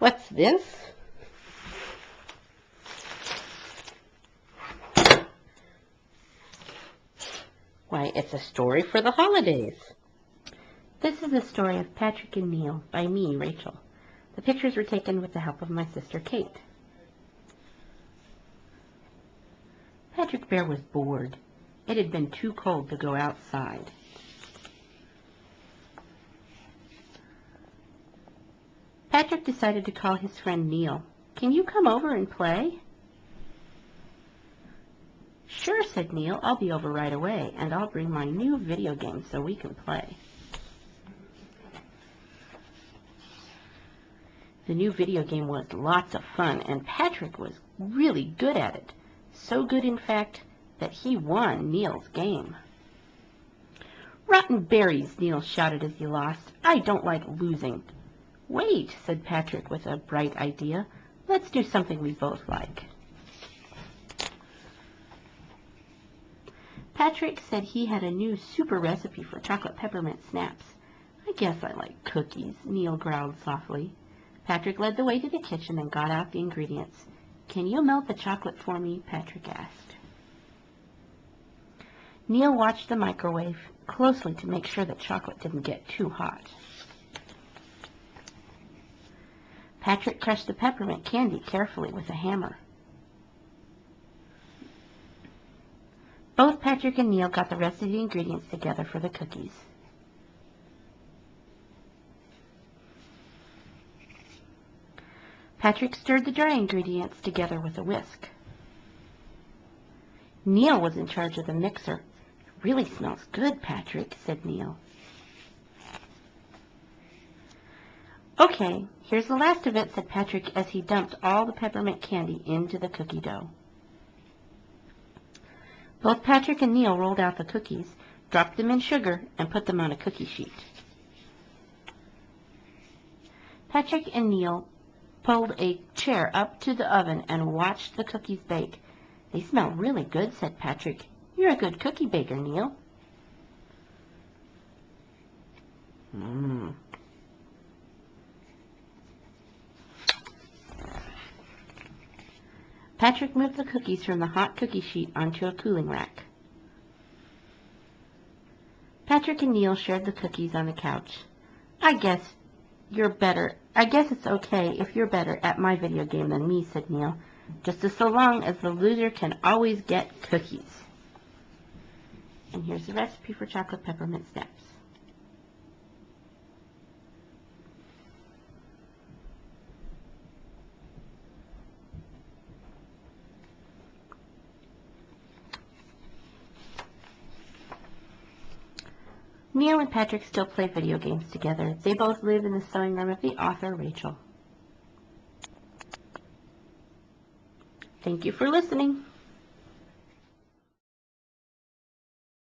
What's this? Why, it's a story for the holidays. This is the story of Patrick and Neil by me, Rachel. The pictures were taken with the help of my sister Kate. Patrick Bear was bored. It had been too cold to go outside. Patrick decided to call his friend Neil. "Can you come over and play?" "Sure," said Neil. "I'll be over right away, and I'll bring my new video game so we can play." The new video game was lots of fun, and Patrick was really good at it. So good, in fact, that he won Neil's game. "Rotten berries!" Neil shouted as he lost. "I don't like losing." "Wait," said Patrick with a bright idea. "Let's do something we both like." Patrick said he had a new super recipe for chocolate peppermint snaps. "I guess I like cookies," Neil growled softly. Patrick led the way to the kitchen and got out the ingredients. "Can you melt the chocolate for me?" Patrick asked. Neil watched the microwave closely to make sure the chocolate didn't get too hot. Patrick crushed the peppermint candy carefully with a hammer. Both Patrick and Neil got the rest of the ingredients together for the cookies. Patrick stirred the dry ingredients together with a whisk. Neil was in charge of the mixer. "It really smells good, Patrick," said Neil. "Okay, here's the last of it," said Patrick as he dumped all the peppermint candy into the cookie dough. Both Patrick and Neil rolled out the cookies, dropped them in sugar, and put them on a cookie sheet. Patrick and Neil pulled a chair up to the oven and watched the cookies bake. "They smell really good," said Patrick. "You're a good cookie baker, Neil." Patrick moved the cookies from the hot cookie sheet onto a cooling rack. Patrick and Neil shared the cookies on the couch. I guess it's okay if you're better at my video game than me," said Neil. "Just as so long as the loser can always get cookies." And here's the recipe for chocolate peppermint snaps. Neil and Patrick still play video games together. They both live in the sewing room of the author, Rachel. Thank you for listening.